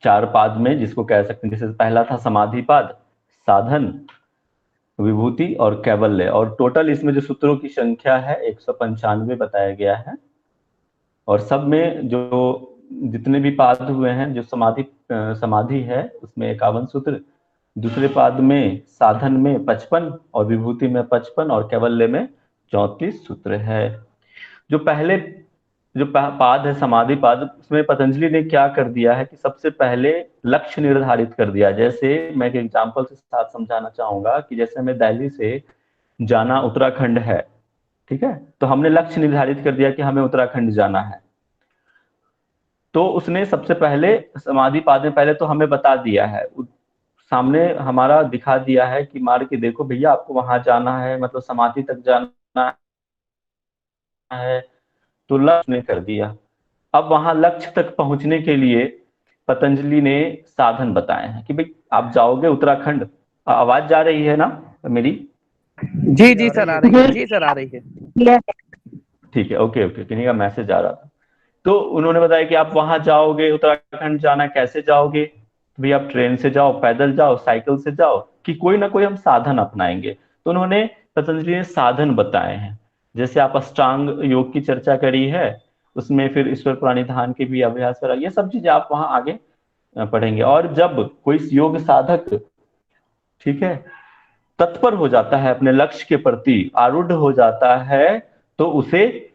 चार पाद में जिसको कह सकते हैं, जैसे पहला था समाधि पाद, साधन, विभूति और कैवल्य, और टोटल इसमें जो सूत्रों की संख्या है 195 बताया गया है। और सब में जो जितने भी पाद हुए हैं, जो समाधि है उसमें 51 सूत्र, दूसरे पाद में साधन में 55, और विभूति में 55, और कैवल्य में 34 सूत्र है। जो पहले जो पाद है समाधि पाद, उसमें पतंजलि ने क्या कर दिया है कि सबसे पहले लक्ष्य निर्धारित कर दिया। जैसे मैं एक एग्जांपल के साथ समझाना चाहूंगा कि जैसे हमें दिल्ली से जाना उत्तराखंड है, ठीक है, तो हमने लक्ष्य निर्धारित कर दिया कि हमें उत्तराखंड जाना है। तो उसने सबसे पहले समाधि पाद में पहले तो हमें बता दिया है, सामने हमारा दिखा दिया है कि मार के देखो भैया आपको वहां जाना है, मतलब समाधि तक जाना है, तो लक्ष्य ने कर दिया। अब वहां लक्ष्य तक पहुंचने के लिए पतंजलि ने साधन बताए हैं कि भाई आप जाओगे उत्तराखंड। आवाज जा रही है ना मेरी? जी जी सर आ रही है, जी सर आ रही है। ठीक है, ओके ओके, किन्हीं का मैसेज आ रहा था। तो उन्होंने बताया कि आप वहां जाओगे, उत्तराखंड जाना, कैसे जाओगे? भाई आप ट्रेन से जाओ, पैदल जाओ, साइकिल से जाओ, कि कोई ना कोई हम साधन अपनाएंगे। तो उन्होंने पतंजलि ने साधन बताए हैं। जैसे आप अष्टांग योग की चर्चा करी है, उसमें फिर ईश्वर प्रणिधान की भी अभ्यास करा, ये सब चीजें आप वहां आगे पढ़ेंगे। और जब कोई योग साधक, ठीक है, तत्पर हो जाता है, अपने लक्ष्य के प्रति आरूढ़ हो जाता है, तो उसे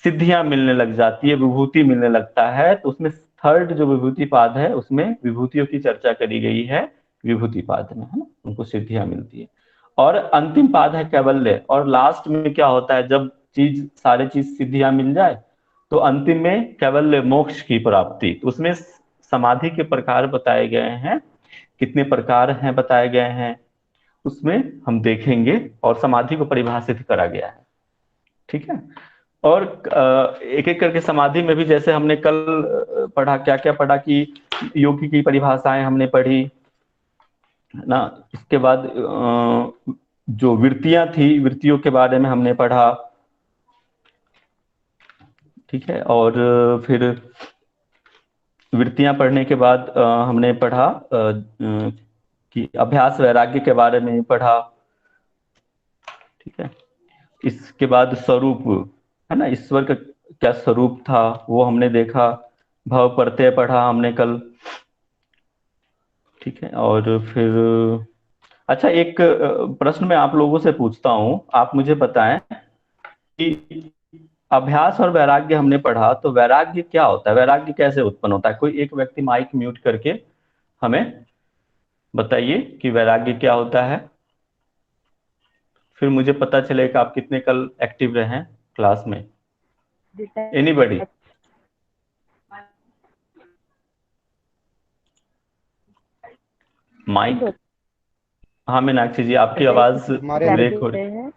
सिद्धियां मिलने लग जाती है, विभूति मिलने लगता है। तो उसमें थर्ड जो विभूति पाद है, उसमें विभूतियों की चर्चा करी गई है, विभूति पाद में, है ना, उनको सिद्धियां मिलती है। और अंतिम पाद है कैवल्य। और लास्ट में क्या होता है, जब सारे चीज सिद्धियां मिल जाए, तो अंतिम में कैवल्य मोक्ष की प्राप्ति। तो उसमें समाधि के प्रकार बताए गए हैं, कितने प्रकार हैं बताए गए हैं, उसमें हम देखेंगे। और समाधि को परिभाषित करा गया है, ठीक है। और एक एक करके समाधि में भी, जैसे हमने कल पढ़ा, क्या क्या पढ़ा कि योगी की परिभाषाएं हमने पढ़ी, है ना। इसके बाद जो वृत्तियां थी, वृत्तियों के बारे में हमने पढ़ा, ठीक है। और फिर वृत्तियां पढ़ने के बाद हमने पढ़ा कि अभ्यास वैराग्य के बारे में पढ़ा, ठीक है। इसके बाद स्वरूप, है ना, ईश्वर का क्या स्वरूप था वो हमने देखा। भव प्रत्यय पढ़ा हमने कल, ठीक है। और फिर अच्छा, एक प्रश्न मैं आप लोगों से पूछता हूं, आप मुझे बताएं कि अभ्यास और वैराग्य हमने पढ़ा, तो वैराग्य क्या होता है, वैराग्य कैसे उत्पन्न होता है? कोई एक व्यक्ति माइक म्यूट करके हमें बताइए कि वैराग्य क्या होता है, फिर मुझे पता चलेगा आप कितने कल एक्टिव रहे हैं क्लास में। एनीबडी? माइक। हाँ मीनाक्षी जी, आपकी आवाज हमारे ब्रेक हो रही।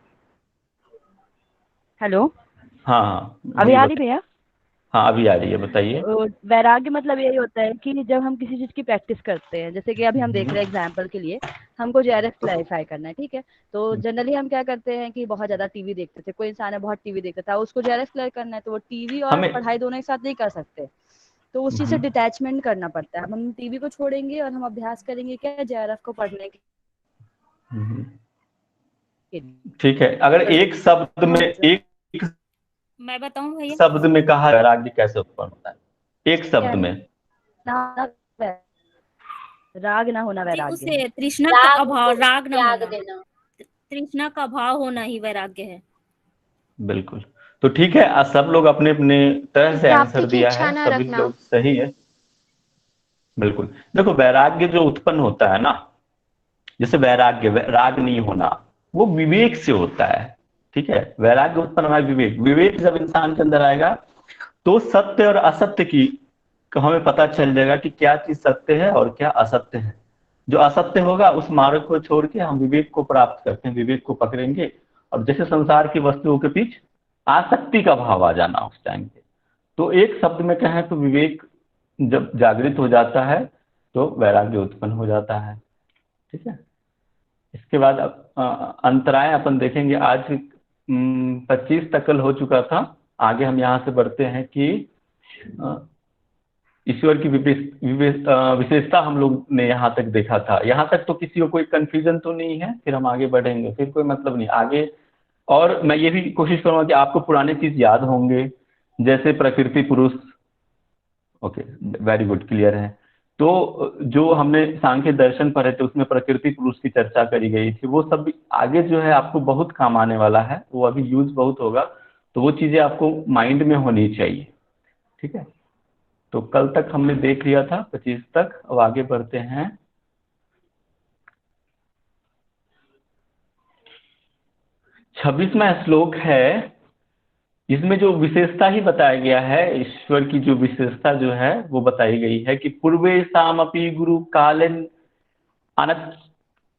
हेलो, हाँ हाँ अभी जी आ रही बताइए। भैया? हाँ अभी आ रही है, बताइए। वैराग्य मतलब यही होता है कि जब हम किसी चीज की प्रैक्टिस करते हैं, जैसे कि अभी हम देख रहे हैं एग्जाम्पल के लिए, हमको जेआरएफ क्लैरिफाई करना है, ठीक है। तो जनरली हम क्या करते हैं कि बहुत ज्यादा टीवी देखते थे, कोई इंसान है बहुत टीवी देखता था, उसको जेआरएफ क्लियर करना है, तो वो टीवी और हमें पढ़ाई दोनों एक साथ नहीं कर सकते, तो उस चीज से डिटैचमेंट करना पड़ता है। हम टीवी को छोड़ेंगे और हम अभ्यास करेंगे क्या, जेआरएफ को पढ़ने के ठीक है, अगर एक शब्द में, एक मैं बताऊं भैया? शब्द में कहा वैराग्य कैसे उत्पन्न होता है, एक शब्द में? राग ना होना जी, वैराग्य है। उसे तृष्णा का अभाव, राग ना होना, तृष्णा का अभाव होना ही वैराग्य है। बिल्कुल। तो ठीक है, आज सब लोग अपने अपने तरह से आंसर प्राप्ति की दिया इच्छा है, न सभी रखना। लोग सही है। बिल्कुल। देखो वैराग्य जो उत्पन्न होता है ना, जैसे वैराग्य, राग नहीं होना, वो विवेक से होता है, ठीक है। वैराग्य उत्पन्न होना विवेक, विवेक जब इंसान के अंदर आएगा, तो सत्य और असत्य की हमें पता चल जाएगा कि क्या चीज सत्य है और क्या असत्य है। जो असत्य होगा उस मार्ग को छोड़ के हम विवेक को प्राप्त करते हैं, विवेक को पकड़ेंगे। और जैसे संसार की वस्तुओं के पीछे आसक्ति का भाव आ जाना उस टाइम पे। तो एक शब्द में कहें तो विवेक जब जागृत हो जाता है, तो वैराग्य उत्पन्न हो जाता है, ठीक है। इसके बाद अंतराय अपन देखेंगे। आज 25 तक कल हो चुका था। आगे हम यहाँ से बढ़ते हैं कि ईश्वर की विशेषता हम लोग ने यहाँ तक देखा था। यहाँ तक तो किसी को कोई कंफ्यूजन तो नहीं है, फिर हम आगे बढ़ेंगे, फिर कोई मतलब नहीं आगे। और मैं ये भी कोशिश करूंगा कि आपको पुराने चीज याद होंगे, जैसे प्रकृति पुरुष। ओके, वेरी गुड, क्लियर है। तो जो हमने सांख्य दर्शन पढ़े थे उसमें प्रकृति पुरुष की चर्चा करी गई थी, वो सब भी आगे जो है आपको बहुत काम आने वाला है, वो अभी यूज बहुत होगा, तो वो चीजें आपको माइंड में होनी चाहिए। ठीक है, तो कल तक हमने देख लिया था 25 तक, अब आगे बढ़ते हैं। 26वां श्लोक है, इसमें जो विशेषता ही बताया गया है, ईश्वर की जो विशेषता जो है वो बताई गई है कि पूर्वेशामपि गुरु कालीन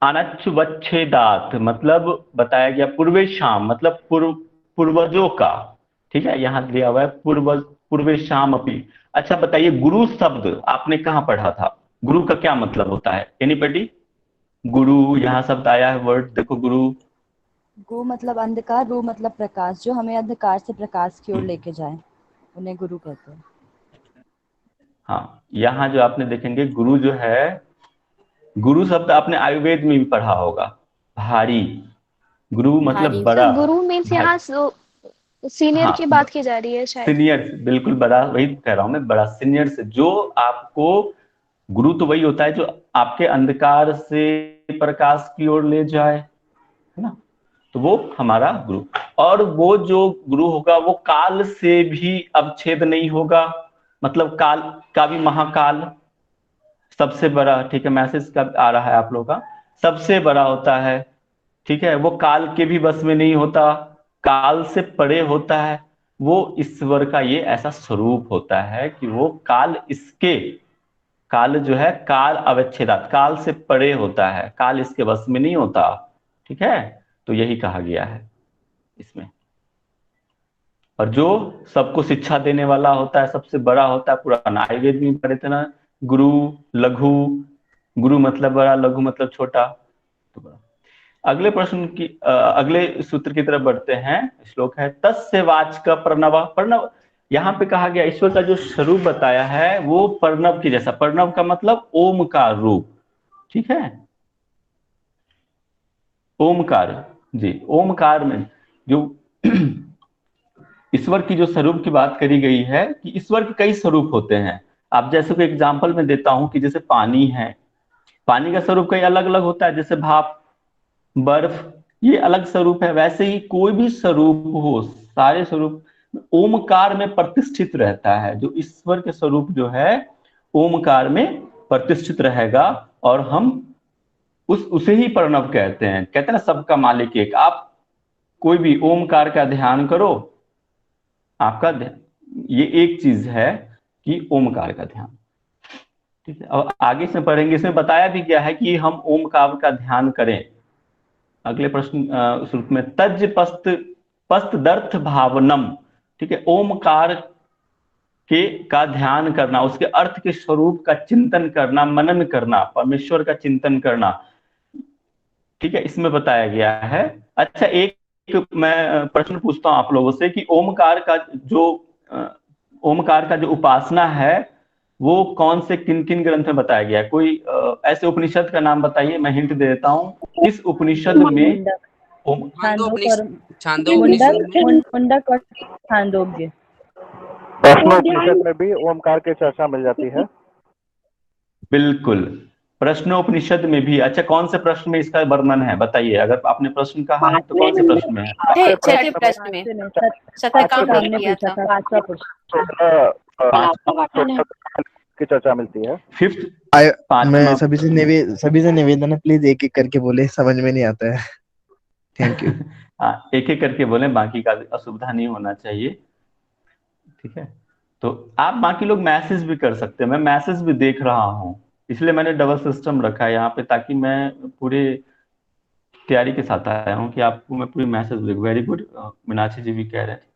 अनच्वच्छेदात, मतलब बताया गया पूर्वेशाम मतलब पूर्वजों का। ठीक है, यहाँ दिया हुआ है पूर्वेशाम अपी। अच्छा बताइए, गुरु शब्द आपने कहाँ पढ़ा था? गुरु का क्या मतलब होता है? एनीबडी? गुरु यहाँ शब्द आया है, वर्ड देखो, गुरु। गु मतलब अंधकार, रू मतलब प्रकाश, जो हमें अंधकार से प्रकाश की ओर लेके जाए, उन्हें गुरु कहते हैं। हाँ, यहाँ जो आपने देखेंगे गुरु जो है, गुरु शब्द आपने आयुर्वेद में भी पढ़ा होगा, भारी। गुरु मतलब भारी। बड़ा। गुरु मीन्स भाई, यहाँ सीनियर हाँ, की बात की जा रही है शायद। सीनियर, बिल्कुल बड़ा, वही कह रहा हूं मैं, बड़ा सीनियर से जो आपको, गुरु तो वही होता है जो आपके अंधकार से प्रकाश की ओर ले जाए, है ना? तो वो हमारा गुरु। और वो जो गुरु होगा वो काल से भी अवच्छेद नहीं होगा, मतलब काल का भी महाकाल सबसे बड़ा। ठीक है, मैसेज का आ रहा है आप लोगों का, सबसे बड़ा होता है। ठीक है, वो काल के भी बस में नहीं होता, काल से परे होता है। वो ईश्वर का ये ऐसा स्वरूप होता है कि वो काल इसके, काल जो है काल अवच्छेदात, काल से परे होता है, काल इसके बस में नहीं होता। ठीक है, तो यही कहा गया है इसमें। और जो सबको शिक्षा देने वाला होता है, सबसे बड़ा होता है, पुराना आयुर्वेद में पढ़े थे ना, गुरु, लघु, गुरु मतलब बड़ा, लघु मतलब छोटा, तो बड़ा। अगले प्रश्न की अगले सूत्र की तरफ बढ़ते हैं। श्लोक है तस्य वाचक प्रणव। प्रणव यहाँ पे कहा गया, ईश्वर का जो स्वरूप बताया है वो प्रणव की जैसा। प्रणव का मतलब ओम का रूप। ठीक है, ओमकार, जी, ओमकार में जो ईश्वर की जो स्वरूप की बात करी गई है कि ईश्वर के कई स्वरूप होते हैं। आप जैसे कोई एग्जांपल में देता हूं कि जैसे पानी है, पानी का स्वरूप कई अलग अलग होता है, जैसे भाप, बर्फ, ये अलग स्वरूप है। वैसे ही कोई भी स्वरूप हो, सारे स्वरूप ओमकार में प्रतिष्ठित रहता है। जो ईश्वर के स्वरूप जो है ओमकार में प्रतिष्ठित रहेगा, और हम उसे ही प्रणव कहते हैं। कहते हैं ना सबका मालिक एक। आप कोई भी ओमकार का ध्यान करो, आपका ये एक चीज है कि ओमकार का ध्यान। ठीक है, और आगे इसमें पढ़ेंगे, इसमें बताया भी गया है कि हम ओमकार का ध्यान करें। अगले प्रश्न श्रुत में तज पस्त पस्तदर्थ भावनम। ठीक है, ओमकार के का ध्यान करना, उसके अर्थ के स्वरूप का चिंतन करना, मनन करना, परमेश्वर का चिंतन करना। ठीक है, इसमें बताया गया है। अच्छा, एक मैं प्रश्न पूछता हूं आप लोगों से कि ओमकार का जो उपासना है वो कौन से किन किन ग्रंथ में बताया गया है? कोई ऐसे उपनिषद का नाम बताइए, मैं हिंट दे देता हूँ। किस उपनिषद में मुंडक, ओम, मुंडक और छांदोग्य। प्रश्नोपनिषद में भी ओमकार की चर्चा मिल जाती है। बिल्कुल, प्रश्नोपनिषद में भी। अच्छा, कौन से प्रश्न में इसका वर्णन है बताइए? अगर आपने प्रश्न कहा है तो कौन से प्रश्न में है? छठे प्रश्न में सत्यकाम ने किया था। पांचवा प्रश्न की चर्चा मिलती है। फिफ्थ, मैं सभी से निवेदन है, प्लीज एक एक करके बोले, समझ में नहीं आता है। Thank you. हाँ, एक एक करके बोले, बाकी का असुविधा नहीं होना चाहिए। ठीक है, तो आप बाकी लोग मैसेज भी कर सकते हैं, मैं मैसेज भी देख रहा हूँ, इसलिए मैंने डबल सिस्टम रखा है यहाँ पे, ताकि मैं पूरे तैयारी के साथ आया हूँ कि आपको मैं पूरी मैसेज देखूँ। वेरी गुड, मीनाक्षी जी भी कह रहे थे।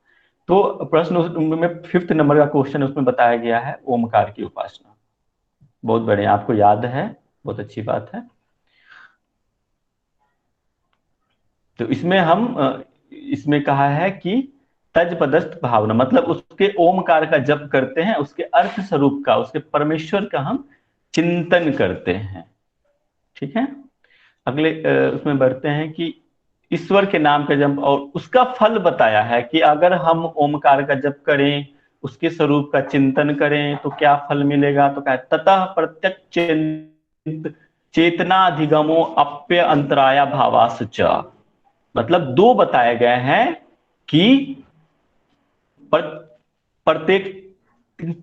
तो प्रश्न में 5th नंबर का क्वेश्चन उसमें बताया गया है ओमकार की उपासना। बहुत बढ़िया, आपको याद है, बहुत अच्छी बात है। तो इसमें हम इसमें कहा है कि तज पदस्थ भावना, मतलब उसके ओमकार का जप करते हैं, उसके अर्थ स्वरूप का, उसके परमेश्वर का हम चिंतन करते हैं। ठीक है, अगले उसमें बढ़ते हैं कि ईश्वर के नाम का जप और उसका फल बताया है कि अगर हम ओमकार का जप करें, उसके स्वरूप का चिंतन करें तो क्या फल मिलेगा। तो क्या, ततः प्रत्यक्ष चेतनाधिगमो अप्य अंतराया भावासुच, मतलब दो बताए गए हैं कि प्रत्येक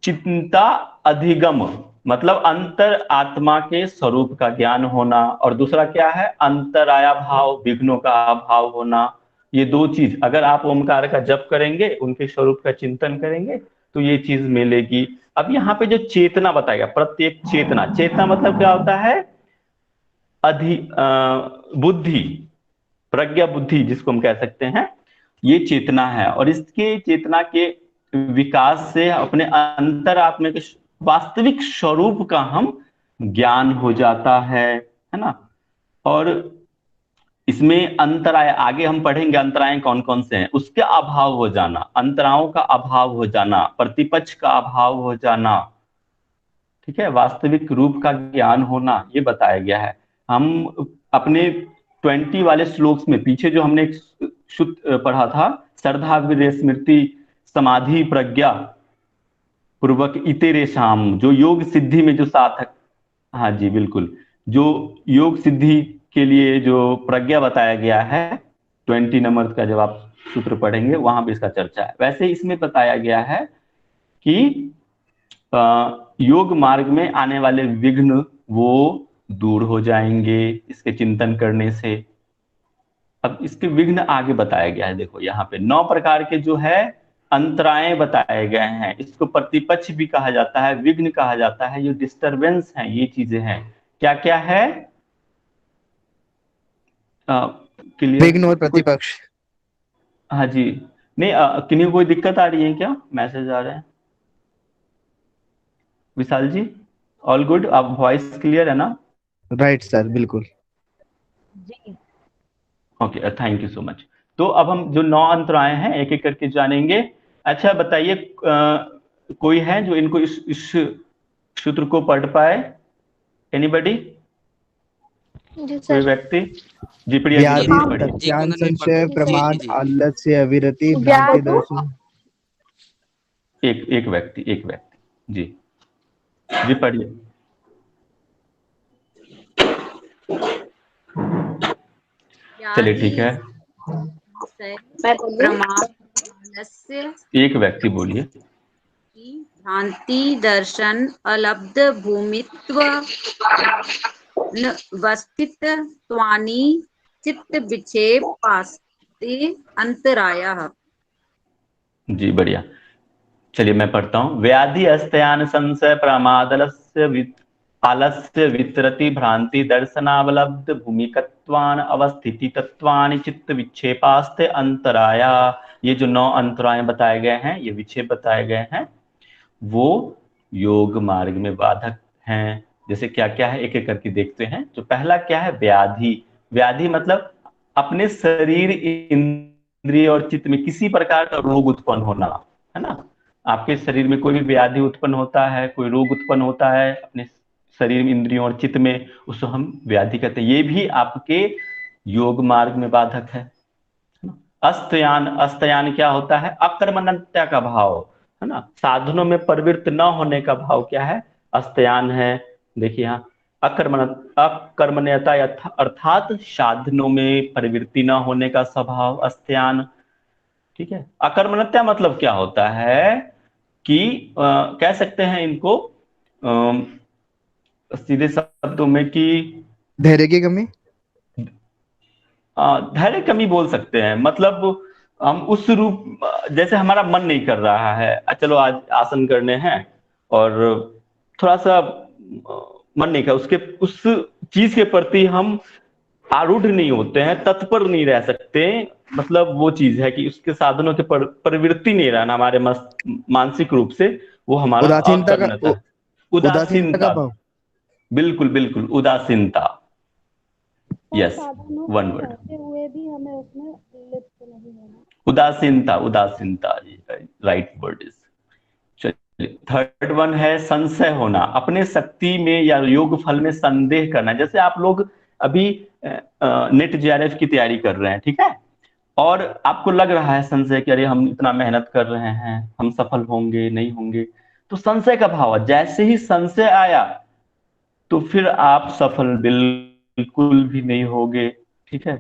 चिंता अधिगम, मतलब अंतर आत्मा के स्वरूप का ज्ञान होना, और दूसरा क्या है, अंतराया भाव, विघ्नों का अभाव होना। ये दो चीज अगर आप ओमकार का जप करेंगे, उनके स्वरूप का चिंतन करेंगे तो ये चीज मिलेगी। अब यहाँ पे जो चेतना बताएगा, प्रत्येक चेतना, चेतना मतलब क्या होता है, बुद्धि, प्रज्ञा बुद्धि जिसको हम कह सकते हैं, ये चेतना है। और इसके चेतना के विकास से अपने अंतरात्मा के वास्तविक स्वरूप का हम ज्ञान हो जाता है ना। और इसमें अंतराय आगे हम पढ़ेंगे, अंतराय कौन कौन से हैं, उसके अभाव हो जाना, अंतरायों का अभाव हो जाना, प्रतिपक्ष का अभाव हो जाना, ठीक है, वास्तविक रूप का ज्ञान होना, ये बताया गया है। हम अपने 20 वाले श्लोक में पीछे जो हमने एक शुद्ध पढ़ा था, श्रद्धा वीर्य स्मृति समाधि प्रज्ञा पूर्वक इतेरेशाम, जो योग सिद्धि में जो साधक, हाँ जी बिल्कुल, जो योग सिद्धि के लिए जो प्रज्ञा बताया गया है, 20 नंबर का जब आप सूत्र पढ़ेंगे वहां भी इसका चर्चा है। वैसे इसमें बताया गया है कि योग मार्ग में आने वाले विघ्न वो दूर हो जाएंगे इसके चिंतन करने से। अब इसके विघ्न आगे बताया गया है, देखो यहाँ पे 9 प्रकार के जो है अंतराय बताए गए हैं। इसको प्रतिपक्ष भी कहा जाता है, विघ्न कहा जाता है, ये डिस्टरबेंस है, ये चीजें हैं। क्या क्या है, क्लियर, विघ्न और प्रतिपक्ष। हाँ जी, नहीं किन्हीं को कोई दिक्कत आ रही है क्या, मैसेज आ रहे हैं। विशाल जी ऑल गुड, आप वॉइस क्लियर है ना। राइट सर, बिल्कुल जी। Okay, thank you so much. तो अब हम जो 9 अंतराय हैं एक एक करके जानेंगे। अच्छा बताइए, कोई है जो इनको इस सूत्र को पढ़ पाए, एनीबॉडी, जी कोई सर। व्यक्ति। जी प्रिया जी व्याधि पढ़िए। तथ्यान संशय प्रमाद जी। आलस्य अविरति भ्रांति दर्शन। एक व्यक्ति जी जी पढ़िए। चलिए ठीक है, प्रमाद आलस्य एक व्यक्ति बोलिए। की भ्रांति दर्शन अलब्ध भूमित्व वस्थितत्वानि चित्त विक्षेप पास्ते अंतरायः। जी बढ़िया, चलिए मैं पढ़ता हूँ। व्याधि अस्तयान संशय प्रमादलस्य आलस्य वितरति भ्रांति दर्शनावलब्ध भूमिकत्वान अवस्थिति तत्वानि चित्त विक्षेपास्ते अंतराया। ये जो 9 अंतराय बताए गए हैं, ये विक्षेप बताए गए हैं, वो योग मार्ग में बाधक हैं। जैसे क्या क्या है एक एक करके देखते हैं। जो पहला क्या है, व्याधि। व्याधि मतलब अपने शरीर इंद्रिय और चित्त में किसी प्रकार का रोग उत्पन्न होना, है ना। आपके शरीर में कोई भी व्याधि उत्पन्न होता है, कोई रोग उत्पन्न होता है अपने शरीर इंद्रियों और चित्त में, उसको हम व्याधि कहते हैं। ये भी आपके योग मार्ग में बाधक है। अस्तयान, अस्तयान क्या होता है, अकर्मण्यता का भाव, है ना, साधनों में प्रवृत्त न होने का भाव क्या है, अस्तयान है। देखिए यहाँ अकर्मण्यता अर्थात साधनों में प्रवृत्ति न होने का स्वभाव, अस्तयान। ठीक है, अकर्मण्यता मतलब क्या होता है कि कह सकते हैं इनको सीधे शब्दों में कि धैर्य की कमी, धैर्य कमी बोल सकते हैं। मतलब हम उस रूप, जैसे हमारा मन नहीं कर रहा है, चलो आज आसन करने हैं और थोड़ा सा मन नहीं कर, उसके उस चीज के प्रति हम आरूढ़ नहीं होते हैं, तत्पर नहीं रह सकते। मतलब वो चीज है कि उसके साधनों के प्रवृत्ति नहीं रहना हमारे मानसिक रूप से, वो हमारा उदासीनता का अकर्मण्यता है। उदासीनता का भाव। बिल्कुल बिल्कुल, उदासीनता। यस, वन वर्ड, हुए भी हमें उसमें लिप्त नहीं होना। उदासीनता, उदासीनता, राइट वर्ड इज। चलिए, थर्ड वन है संशय होना, अपने शक्ति में या योग फल में संदेह करना। जैसे आप लोग अभी नेट जेआरएफ की तैयारी कर रहे हैं, ठीक है, और आपको लग रहा है संशय कि अरे हम इतना मेहनत कर रहे हैं, हम सफल होंगे नहीं होंगे, तो संशय का भाव, जैसे ही संशय आया तो फिर आप सफल बिल्कुल भी नहीं होगे, ठीक है।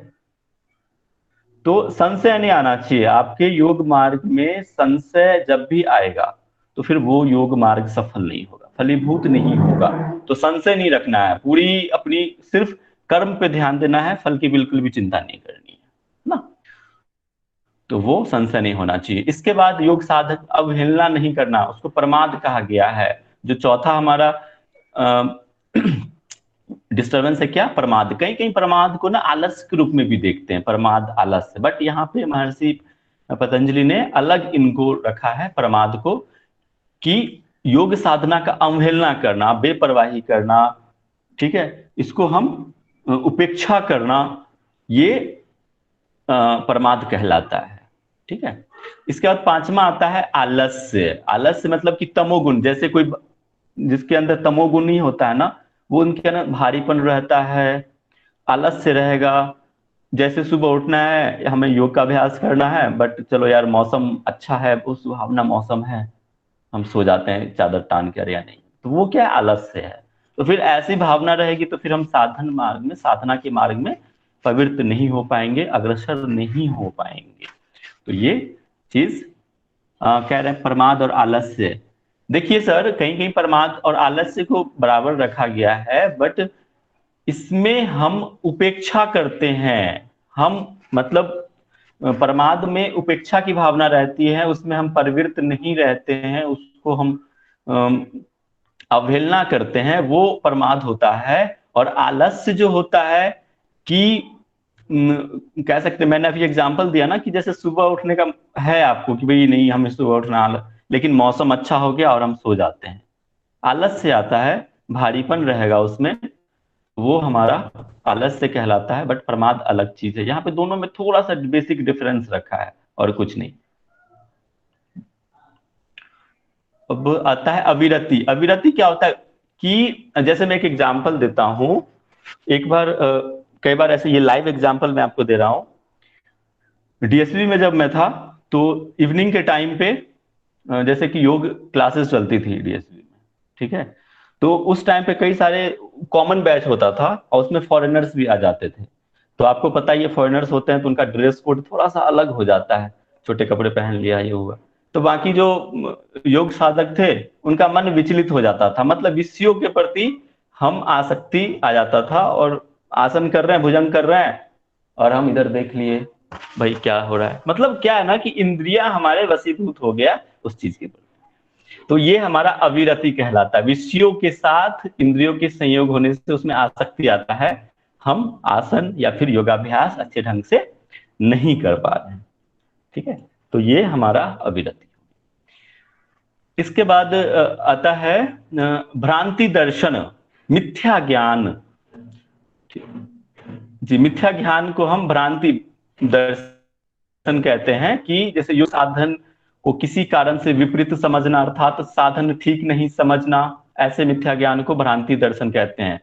तो संशय नहीं आना चाहिए आपके योग मार्ग में। संशय जब भी आएगा तो फिर वो योग मार्ग सफल नहीं होगा, फलीभूत नहीं होगा। तो संशय नहीं रखना है, पूरी अपनी सिर्फ कर्म पे ध्यान देना है, फल की बिल्कुल भी चिंता नहीं करनी है ना। तो वो संशय नहीं होना चाहिए। इसके बाद योग साधक अवहेलना नहीं करना, उसको प्रमाद कहा गया है। जो चौथा हमारा डिस्टर्बेंस है क्या, प्रमाद। कहीं कहीं प्रमाद को ना आलस्य के रूप में भी देखते हैं, प्रमाद आलस्य, बट यहाँ पे महर्षि पतंजलि ने अलग इनको रखा है प्रमाद को, कि योग साधना का अवहेलना करना, बेपरवाही करना, ठीक है, इसको हम उपेक्षा करना, ये प्रमाद कहलाता है, ठीक है। इसके बाद पांचवा आता है आलस्य। आलस्य मतलब कि तमोगुण, जैसे कोई जिसके अंदर तमोगुण नहीं होता है ना, वो उनके अंदर भारीपन रहता है, आलस्य रहेगा। जैसे सुबह उठना है, हमें योग का अभ्यास करना है, बट चलो यार मौसम अच्छा है, वो सुहावना मौसम है, हम सो जाते हैं चादर तान कर या नहीं, तो वो क्या आलस्य है। तो फिर ऐसी भावना रहेगी तो फिर हम साधन मार्ग में, साधना के मार्ग में प्रवृत्त नहीं हो पाएंगे, अग्रसर नहीं हो पाएंगे। तो ये चीज कह रहे हैं प्रमाद और आलस्य। देखिए सर, कहीं कहीं प्रमाद और आलस्य को बराबर रखा गया है, बट इसमें हम उपेक्षा करते हैं। हम मतलब प्रमाद में उपेक्षा की भावना रहती है, उसमें हम प्रवृत्त नहीं रहते हैं, उसको हम अवहेलना करते हैं, वो प्रमाद होता है। और आलस्य जो होता है कि कह सकते हैं, मैंने अभी एग्जांपल दिया ना कि जैसे सुबह उठने का है आपको कि भाई नहीं हमें सुबह उठना, लेकिन मौसम अच्छा हो गया और हम सो जाते हैं, आलस्य आता है, भारीपन रहेगा उसमें, वो हमारा आलस्य कहलाता है। बट प्रमाद अलग चीज है। यहाँ पे दोनों में थोड़ा सा बेसिक डिफरेंस रखा है और कुछ नहीं। अब आता है अविरति। अविरति क्या होता है कि जैसे मैं एक एग्जांपल देता हूं, एक बार कई बार ऐसे, ये लाइव एग्जांपल मैं आपको दे रहा हूं। डीएसपी में जब मैं था तो इवनिंग के टाइम पे जैसे कि योग क्लासेस चलती थी डीएसपी में, ठीक है, तो उस टाइम पे कई सारे कॉमन बैच होता था और उसमें फॉरेनर्स भी आ जाते थे। तो आपको पता ही है फॉरेनर्स होते हैं तो उनका ड्रेस कोड थोड़ा सा अलग हो जाता है, छोटे कपड़े पहन लिया, ये हुआ। तो बाकी जो योग साधक थे उनका मन विचलित हो जाता था, मतलब विषयों के प्रति हम आसक्ति आ जाता था, और आसन कर रहे हैं, भुजंग कर रहे हैं, और हम इधर देख लिए भाई क्या हो रहा है। मतलब क्या है ना कि इंद्रियां हमारे वशीभूत हो गया उस चीज के प्रति। तो ये हमारा अविरति कहलाता है। विषयों के साथ इंद्रियों के संयोग होने से उसमें आसक्ति आता है, हम आसन या फिर योगाभ्यास अच्छे ढंग से नहीं कर पा रहे हैं, ठीक है। तो ये हमारा अविरति। इसके बाद आता है भ्रांति दर्शन, मिथ्या ज्ञान। जी, मिथ्या ज्ञान को हम भ्रांति दर्शन कहते हैं, कि जैसे योग साधन को किसी कारण से विपरीत समझना, अर्थात साधन ठीक नहीं समझना, ऐसे मिथ्या ज्ञान को भ्रांति दर्शन कहते हैं।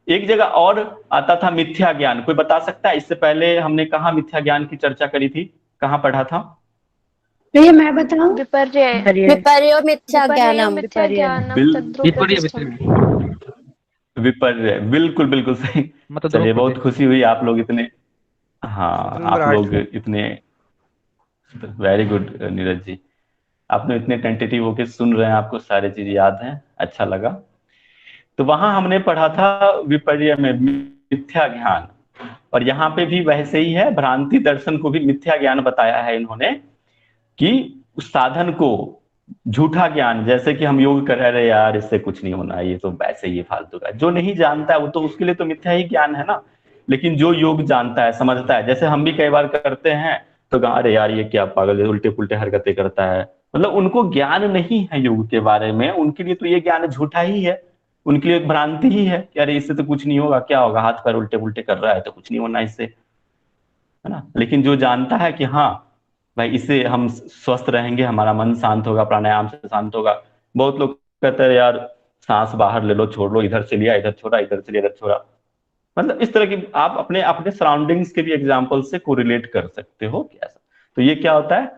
एक जगह और आता था मिथ्या ज्ञान, कोई बता सकता है? इससे पहले हमने कहाँ मिथ्या ज्ञान की चर्चा करी थी, कहाँ पढ़ा था? भैया मैं बताऊं, विपर्य मिथ्या ज्ञानम, विपर्य, बिल्कुल बिल्कुल सही। चलिए, बहुत खुशी हुई आप लोग इतने, हाँ आप लोग इतने, वेरी गुड नीरज जी, आपने इतने टेंटेटिव होके सुन रहे हैं, आपको सारी चीज याद है, अच्छा लगा। तो वहां हमने पढ़ा था विपर्य में मिथ्या ज्ञान, और यहाँ पे भी वैसे ही है, भ्रांति दर्शन को भी मिथ्या ज्ञान बताया है इन्होंने, कि उस साधन को झूठा ज्ञान, जैसे कि हम योग कर रहे यार इससे कुछ नहीं होना, ये तो वैसे ही फालतू का, जो नहीं जानता है वो तो उसके लिए तो मिथ्या ही ज्ञान है ना। लेकिन जो योग जानता है, समझता है, जैसे हम भी कई बार करते हैं तो अरे यार ये क्या पागल है, उल्टे पुल्टे हरकतें करता है, मतलब उनको ज्ञान नहीं है योग के बारे में, उनके लिए तो ये ज्ञान झूठा ही है, उनके लिए एक भ्रांति ही है कि अरे इससे तो कुछ नहीं होगा, क्या होगा, हाथ पैर उल्टे पुल्टे कर रहा है तो कुछ नहीं होना इससे, है ना। लेकिन जो जानता है कि हाँ भाई इससे हम स्वस्थ रहेंगे, हमारा मन शांत होगा, प्राणायाम से शांत होगा। बहुत लोग कहते हैं यार सांस बाहर ले लो, छोड़ लो, इधर से लिया इधर छोड़ा, इधर से लिया इधर छोड़ा। मतलब इस तरह की आप अपने अपने सराउंडिंग्स के भी एग्जाम्पल से कोरिलेट कर सकते हो कि ऐसा। तो ये क्या होता है?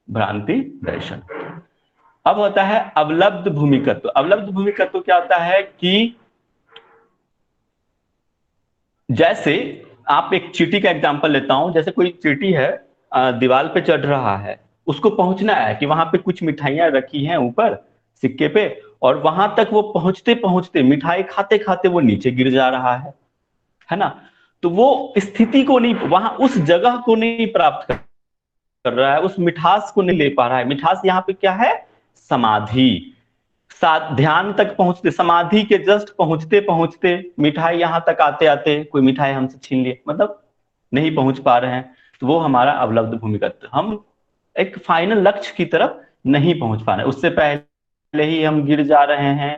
भ्रांति दर्शन। अब होता है अवलब्ध भूमिकत्व। अवलब्ध भूमिकत्व क्या होता है कि जैसे आप एक चींटी का एग्जांपल लेता हूं, जैसे कोई चींटी है दीवार पे चढ़ रहा है, उसको पहुंचना है कि वहां पे कुछ मिठाइयां रखी हैं ऊपर सिक्के पे, और वहां तक वो पहुंचते पहुंचते मिठाई खाते खाते वो नीचे गिर जा रहा है ना। तो वो स्थिति को नहीं, वहां उस जगह को नहीं प्राप्त कर रहा है, उस मिठास को नहीं ले पा रहा है। मिठास यहाँ पे क्या है? समाधि। ध्यान तक पहुंचते, समाधि के जस्ट पहुंचते पहुंचते मिठाई यहां तक आते आते कोई मिठाई हमसे छीन लिए, मतलब नहीं पहुंच पा रहे हैं। तो वो हमारा अवलब्ध भूमिकत्व, हम एक फाइनल लक्ष्य की तरफ नहीं पहुंच पा रहे, उससे पहले ही हम गिर जा रहे हैं,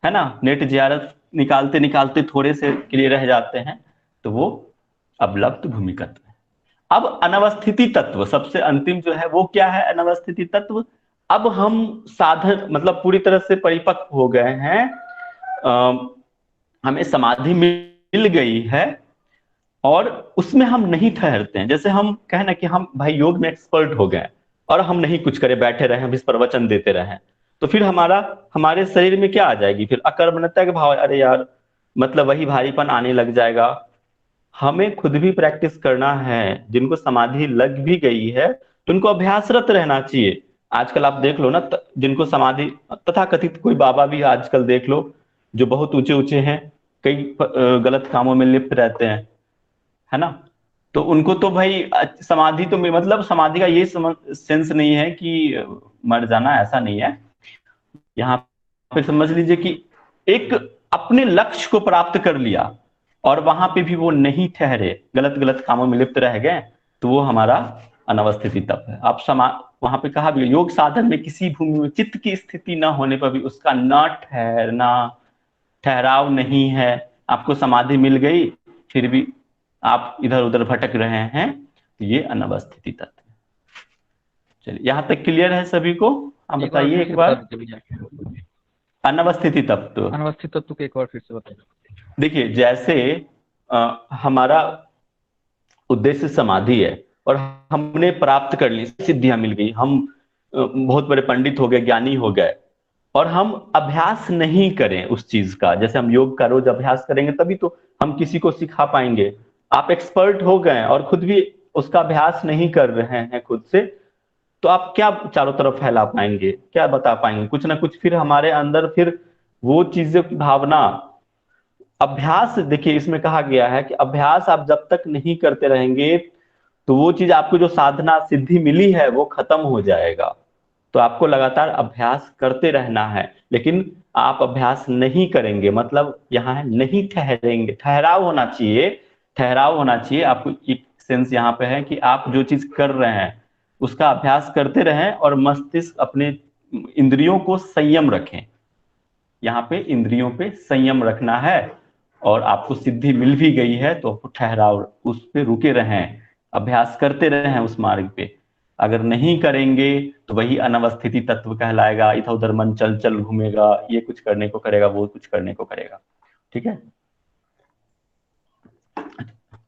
है ना। नेट जियारत निकालते निकालते थोड़े से के लिए रह जाते हैं, तो वो अवलब्ध भूमिकत्व है। अब अनवस्थिति तत्व, सबसे अंतिम जो है वो क्या है? अनवस्थिति तत्व। अब हम साधन मतलब पूरी तरह से परिपक्व हो गए हैं, हमें समाधि मिल गई है और उसमें हम नहीं ठहरते हैं। जैसे हम कहें ना कि हम भाई योग में एक्सपर्ट हो गए और हम नहीं कुछ करे, बैठे रहे, हम इस प्रवचन देते रहे, तो फिर हमारे शरीर में क्या आ जाएगी? फिर अकर्मण्यता के भाव, अरे यार मतलब वही भारीपन आने लग जाएगा। हमें खुद भी प्रैक्टिस करना है। जिनको समाधि लग भी गई है तो उनको अभ्यासरत रहना चाहिए। आजकल आप देख लो ना, जिनको समाधि तथा कथित कोई बाबा भी आजकल देख लो जो बहुत ऊंचे ऊंचे हैं, कई गलत कामों में लिप्त रहते हैं, है ना। तो उनको तो भाई समाधि तो मतलब समाधि का ये सेंस नहीं है कि मर जाना, ऐसा नहीं है। यहाँ पे समझ लीजिए कि एक अपने लक्ष्य को प्राप्त कर लिया और वहां पे भी वो नहीं ठहरे, गलत गलत कामों में लिप्त रह गए, तो वो हमारा अनवस्थिति तप है। आप वहां पे कहा भी, योग साधन में किसी भूमि में चित्त की स्थिति न होने पर भी उसका न ठहरना, ठहराव नहीं है। आपको समाधि मिल गई फिर भी आप इधर उधर भटक रहे हैं, तो ये अनवस्थिति तत्व है। चलिए यहां तक क्लियर है सभी को? आप बताइए एक बार। अनवस्थिति तत्व, अनवस्थित तत्व को एक बार फिर से बताइए। देखिए जैसे हमारा उद्देश्य समाधि है और हमने प्राप्त कर ली, सिद्धियां मिल गई, हम बहुत बड़े पंडित हो गए, ज्ञानी हो गए, और हम अभ्यास नहीं करें उस चीज का। जैसे हम योग का रोज अभ्यास करेंगे तभी तो हम किसी को सिखा पाएंगे। आप एक्सपर्ट हो गए और खुद भी उसका अभ्यास नहीं कर रहे हैं खुद से, तो आप क्या चारों तरफ फैला पाएंगे, क्या बता पाएंगे? कुछ ना कुछ फिर हमारे अंदर फिर वो चीजें, भावना, अभ्यास। देखिए इसमें कहा गया है कि अभ्यास आप जब तक नहीं करते रहेंगे तो वो चीज, आपको जो साधना सिद्धि मिली है वो खत्म हो जाएगा। तो आपको लगातार अभ्यास करते रहना है, लेकिन आप अभ्यास नहीं करेंगे, मतलब यहाँ है नहीं ठहरेंगे। ठहराव होना चाहिए, ठहराव होना चाहिए। आपको एक सेंस यहाँ पे है कि आप जो चीज कर रहे हैं उसका अभ्यास करते रहें और मस्तिष्क, अपने इंद्रियों को संयम रखें। यहाँ पे इंद्रियों पे संयम रखना है, और आपको सिद्धि मिल भी गई है तो ठहराव, उस पे रुके रहें, अभ्यास करते रहें उस मार्ग पे। अगर नहीं करेंगे तो वही अनवस्थिति तत्व कहलाएगा। इधर उधर मन चल चल घूमेगा, ये कुछ करने को करेगा, वो कुछ करने को करेगा। ठीक है,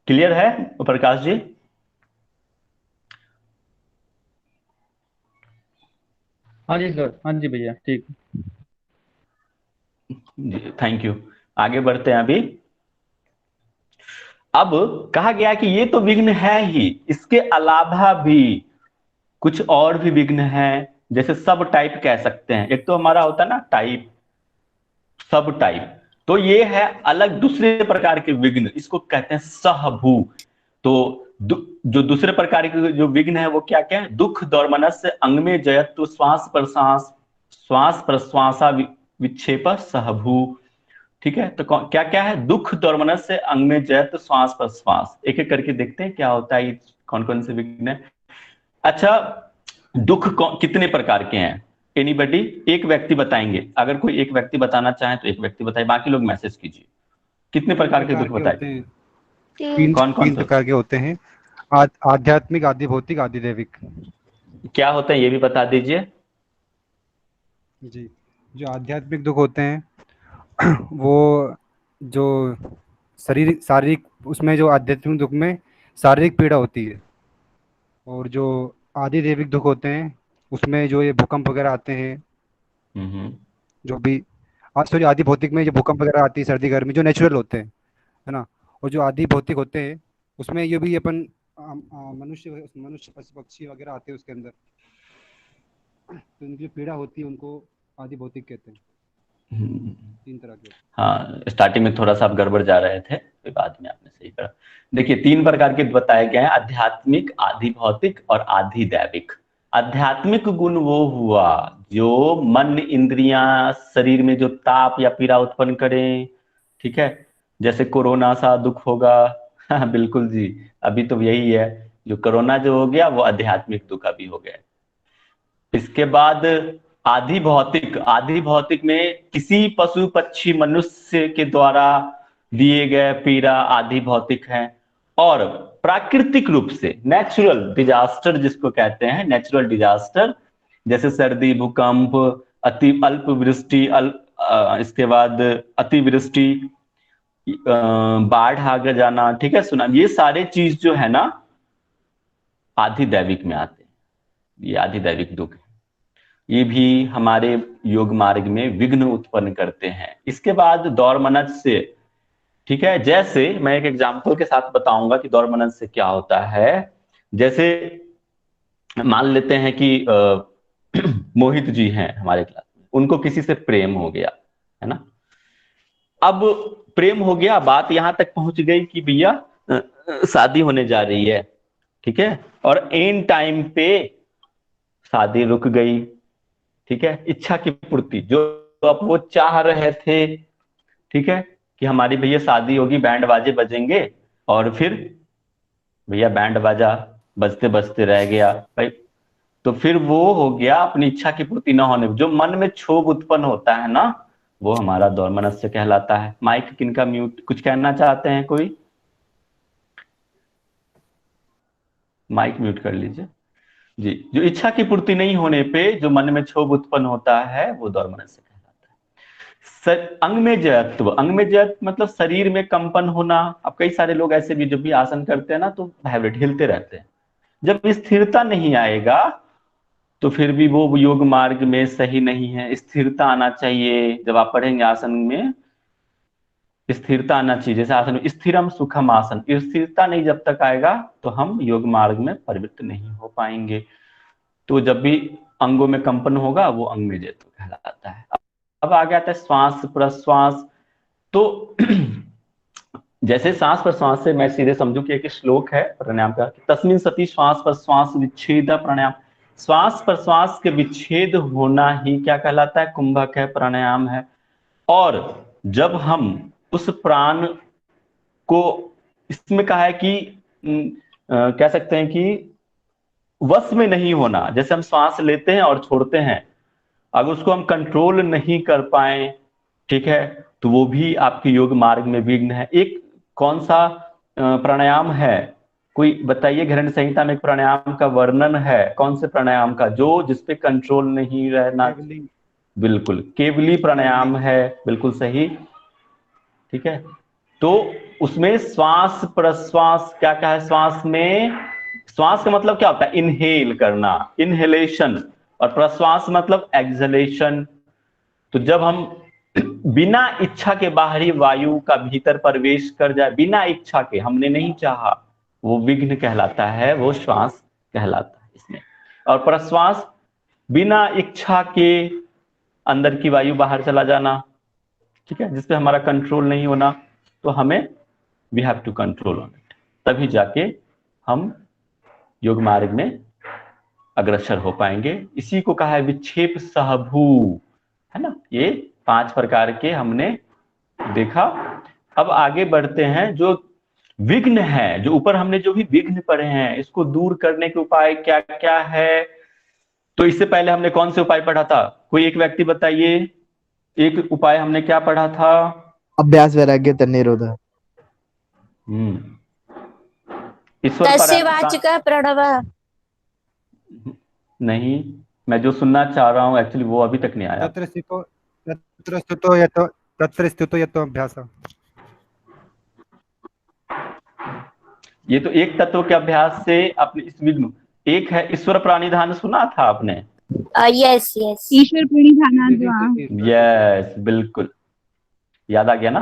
क्लियर है प्रकाश जी? हाँ जी सर, हाँ जी भैया, ठीक। Thank you. आगे बढ़ते हैं अभी। अब कहा गया कि ये तो विघ्न है ही, इसके अलावा भी कुछ और भी विघ्न है। जैसे सब टाइप कह सकते हैं। एक तो हमारा होता है ना टाइप, सब टाइप, तो ये है अलग दूसरे प्रकार के विघ्न, इसको कहते हैं सहभू। तो जो दूसरे प्रकार के जो विघ्न है वो क्या क्या है? दुख दौर्मनस्य अंग में जयत्व श्वास प्रश्वास, श्वास प्रश्वासा विक्षेप सहभू। ठीक है, तो क्या क्या है? दुख दौर्मनस्य अंग में जयत्व श्वास प्रश्वास। एक एक करके देखते हैं क्या होता है, कौन कौन से विघ्न है। अच्छा, दुख कितने प्रकार के हैं? एनीबडी, एक व्यक्ति बताएंगे। अगर कोई एक व्यक्ति बताना चाहे तो एक व्यक्ति बताए, बाकी लोग मैसेज कीजिए। कितने प्रकार के दुख बताए? तीन कौन कौन प्रकार के होते हैं। आध्यात्मिक, आदि भौतिक, आदि दैविक। क्या होते हैं ये भी बता दीजिए। जी, जो आध्यात्मिक दुख होते हैं वो जो शारीरिक उसमें जो आध्यात्मिक दुख में शारीरिक पीड़ा होती है, और जो आदि दैविक दुख होते हैं उसमें जो ये भूकंप वगैरह आते हैं, हम्म। जो भी आज सॉरी आदि भौतिक में जो भूकंप वगैरह आती है, सर्दी गर्मी जो नेचुरल होते हैं, है ना। और जो आदि भौतिक होते हैं उसमें ये भी अपन मनुष्य मनुष्य पशु पक्षी वगैरह आते हैं उसके अंदर, तो उनकी जो पीड़ा होती है उनको आदि भौतिक कहते हैं। हम्म। 3 तरह के। हाँ, स्टार्टिंग में थोड़ा सा आप गड़बड़ जा रहे थे, फिर बाद में आपने सही करा। देखिए 3 प्रकार के बताए गए हैं, आध्यात्मिक, आधि भौतिक और आधि दैविक। आध्यात्मिक गुण वो हुआ जो मन, इंद्रियां, शरीर में जो ताप या पीड़ा उत्पन्न करें, ठीक है। जैसे कोरोना सा दुख होगा। हाँ बिल्कुल जी, अभी तो यही है, जो कोरोना जो हो गया वो आध्यात्मिक दुख अभी हो गया। इसके बाद आधि भौतिक, आधि भौतिक में किसी पशु पक्षी मनुष्य के द्वारा दिए गए पीड़ा आधि भौतिक है। और प्राकृतिक रूप से नेचुरल डिजास्टर जिसको कहते हैं, नेचुरल डिजास्टर, जैसे सर्दी, भूकंप, अति अल्प वृष्टि, इसके बाद अतिवृष्टि, बाढ़ आ जाना, ठीक है, सुना, ये सारे चीज जो है ना आधि दैविक में आते हैं, ये आधि दैविक दुख है। ये भी हमारे योग मार्ग में विघ्न उत्पन्न करते हैं। इसके बाद दौर मनज से, ठीक है, जैसे मैं एक एग्जांपल के साथ बताऊंगा कि दौर मनज से क्या होता है। जैसे मान लेते हैं कि मोहित जी हैं हमारे क्लास में, उनको किसी से प्रेम हो गया, है ना। अब प्रेम हो गया, बात यहां तक पहुंच गई कि भैया शादी होने जा रही है, ठीक है, और एन टाइम पे शादी रुक गई, ठीक है। इच्छा की पूर्ति जो अब वो चाह रहे थे, ठीक है, कि हमारी भैया शादी होगी, बैंड बाजे बजेंगे, और फिर भैया बैंड बाजा बजते बजते रह गया भाई। तो फिर वो हो गया अपनी इच्छा की पूर्ति न होने, जो मन में क्षोभ उत्पन्न होता है ना, वो हमारा दौर मनस्य कहलाता है। माइक किनका म्यूट, कुछ कहना चाहते हैं कोई? माइक म्यूट कर लीजिए जी। जो इच्छा की पूर्ति नहीं होने पे जो मन में क्षोभ उत्पन्न होता है वो दौर मनस्य कहलाता है। अंग में जयत्व, अंग में जयत्व मतलब शरीर में कंपन होना। अब कई सारे लोग ऐसे भी जब भी आसन करते हैं ना तो वाइब्रेट हिलते रहते हैं। जब स्थिरता नहीं आएगा तो फिर भी वो योग मार्ग में सही नहीं है। स्थिरता आना चाहिए। जब आप पढ़ेंगे आसन में स्थिरता आना चाहिए, जैसे आसन में स्थिरम सुखम आसन, स्थिरता नहीं जब तक आएगा तो हम योग मार्ग में प्रवृत्त नहीं हो पाएंगे। तो जब भी अंगों में कंपन होगा वो अंग में जयत्व कहलाता है। अब आ गया था श्वास प्रश्वास। तो जैसे सांस प्रश्वास से मैं सीधे समझू कि एक श्लोक है प्राणायाम का, तस्मिन् सति श्वास प्रश्वास विच्छेद प्राणायाम। श्वास प्रश्वास के विच्छेद होना ही क्या कहलाता है? कुंभक है, प्राणायाम है। और जब हम उस प्राण को, इसमें कहा है कि कह सकते हैं कि वश में नहीं होना, जैसे हम श्वास लेते हैं और छोड़ते हैं, अगर उसको हम कंट्रोल नहीं कर पाए, ठीक है, तो वो भी आपके योग मार्ग में विघ्न है। एक कौन सा प्राणायाम है, कोई बताइए? घृण संहिता में एक प्राणायाम का वर्णन है, कौन से प्राणायाम का, जो जिसपे कंट्रोल नहीं रहना? बिल्कुल, केवली प्राणायाम है, बिल्कुल सही, ठीक है। तो उसमें श्वास प्रश्वास क्या क्या है? श्वास में, श्वास का मतलब क्या होता है? इनहेल करना, इनहेलेशन, और प्रश्वास मतलब एक्सहेलेशन। तो जब हम बिना इच्छा के बाहरी वायु का भीतर प्रवेश कर जाए, बिना इच्छा के, हमने नहीं चाहा, वो विघ्न कहलाता है, वो श्वास कहलाता है इसमें। और प्रश्वास बिना इच्छा के अंदर की वायु बाहर चला जाना, ठीक है, जिसपे हमारा कंट्रोल नहीं होना। तो हमें we have to control on it, तभी जाके हम योग मार्ग में अग्रसर हो पाएंगे। इसी को कहा है विक्षेप सहभू, है ना। ये 5 प्रकार के हमने देखा। अब आगे बढ़ते हैं। जो विघ्न है, जो ऊपर हमने जो भी विघ्न पढ़े हैं, इसको दूर करने के उपाय क्या क्या है? तो इससे पहले हमने कौन से उपाय पढ़ा था? कोई एक व्यक्ति बताइए, एक उपाय हमने क्या पढ़ा था? अभ्यास वैराग्य तन्निरोध। ईश्वर तस्य वाचक प्रणव। नहीं, मैं जो सुनना चाह रहा हूँ एक्चुअली वो अभी तक नहीं आया। तत्र स्थितो यतो तत्र स्थितो यतो अभ्यास। ये तो एक तत्व के अभ्यास से अपने इस विघ्न, एक है ईश्वर प्राणिधान, सुना था आपने? Yes yes. ईश्वर प्रणिधानाद्वा। यस, बिल्कुल याद आ गया ना।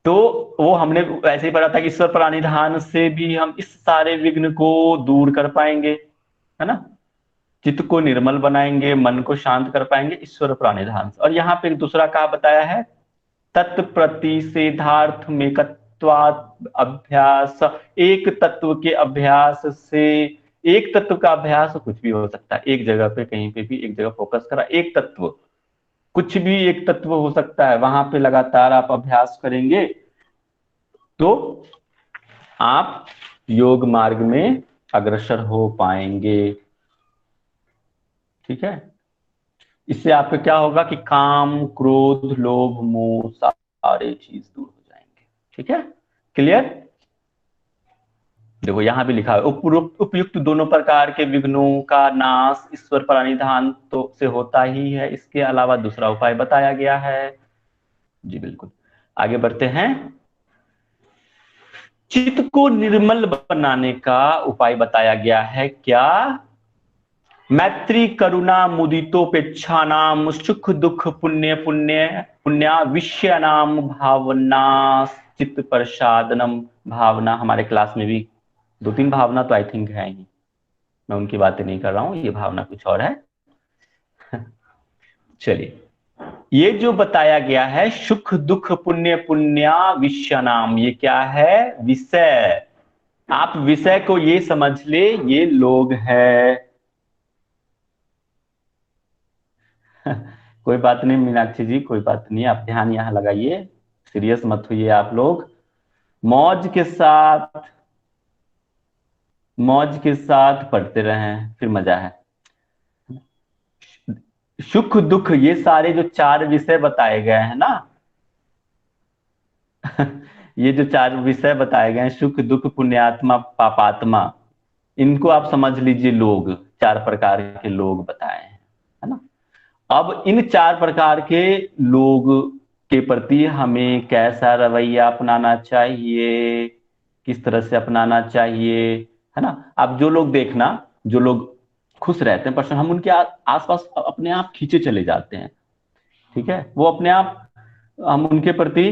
तो वो हमने ऐसे ही पढ़ा था कि ईश्वर प्राणिधान से भी हम इस सारे विघ्न को दूर कर पाएंगे, है ना, चित्त को निर्मल बनाएंगे, मन को शांत कर पाएंगे ईश्वर प्राणिधान से। और यहाँ पे एक दूसरा कहा बताया है, तत्प्रतिषेधार्थ में अभ्यास, एक तत्व के अभ्यास से, एक तत्व का अभ्यास कुछ भी हो सकता है, एक जगह पे कहीं पे भी एक जगह फोकस करा, एक तत्व, कुछ भी एक तत्व हो सकता है, वहां पे लगातार आप अभ्यास करेंगे तो आप योग मार्ग में अग्रसर हो पाएंगे। ठीक है, इससे आपको क्या होगा कि काम, क्रोध, लोभ, मोह सारे चीज दूर हो जाएंगे। ठीक है, क्लियर? देखो यहां भी लिखा है, उपयुक्त दोनों प्रकार के विघ्नों का नाश ईश्वर प्रणिधान तो से होता ही है, इसके अलावा दूसरा उपाय बताया गया है। जी बिल्कुल, आगे बढ़ते हैं। चित्त को निर्मल बनाने का उपाय बताया गया है क्या? मैत्री, करुणा, मुदितोपेक्षा नाम, सुख दुख, पुण्य पुण्या विषय नाम, भावना, चित्त प्रसादनम। भावना, हमारे क्लास में भी 2-3 भावना तो आई थिंक है ही, मैं उनकी बातें नहीं कर रहा हूं, ये भावना कुछ और है। चलिए, ये जो बताया गया है सुख दुख पुण्य पुण्या विषय नाम, ये क्या है? विषय। आप विषय को ये समझ ले, ये लोग है। कोई बात नहीं मीनाक्षी जी, कोई बात नहीं, आप ध्यान यहाँ लगाइए, सीरियस मत होइए आप लोग, मौज के साथ पढ़ते रहें, फिर मजा है। सुख दुख, ये सारे जो 4 विषय बताए गए हैं ना, ये जो 4 विषय बताए गए हैं, सुख दुख पुण्यात्मा पापात्मा, इनको आप समझ लीजिए लोग, 4 प्रकार के लोग बताए हैं, है ना। अब इन 4 प्रकार के लोग के प्रति हमें कैसा रवैया अपनाना चाहिए, किस तरह से अपनाना चाहिए, है ना। अब जो लोग देखना, जो लोग खुश रहते हैं पर्सन, हम उनके आसपास अपने आप खींचे चले जाते हैं। ठीक है, वो अपने आप, हम उनके प्रति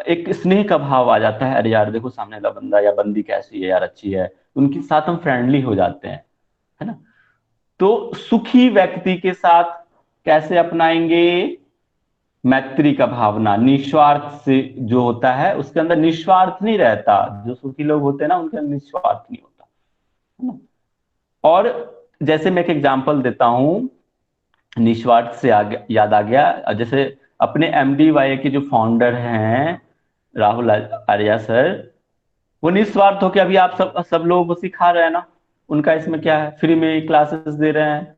एक स्नेह का भाव आ जाता है, अरे यार देखो सामने वाला बंदा या बंदी कैसी है यार, अच्छी है, उनके साथ हम फ्रेंडली हो जाते हैं, है ना। तो सुखी व्यक्ति के साथ कैसे अपनाएंगे? मैत्री का भावना, निस्वार्थ से जो होता है, उसके अंदर निस्वार्थ नहीं रहता, जो सुखी लोग होते हैं ना उनके अंदर निस्वार्थ नहीं होता, है ना। और जैसे मैं एक एग्जांपल देता हूं, निस्वार्थ से याद आ गया, जैसे अपने MDYA के जो फाउंडर हैं राहुल आर्या सर, वो निस्वार्थ होकर अभी आप सब लोगों को सिखा रहे हैं ना, उनका इसमें क्या है, फ्री में क्लासेस दे रहे हैं,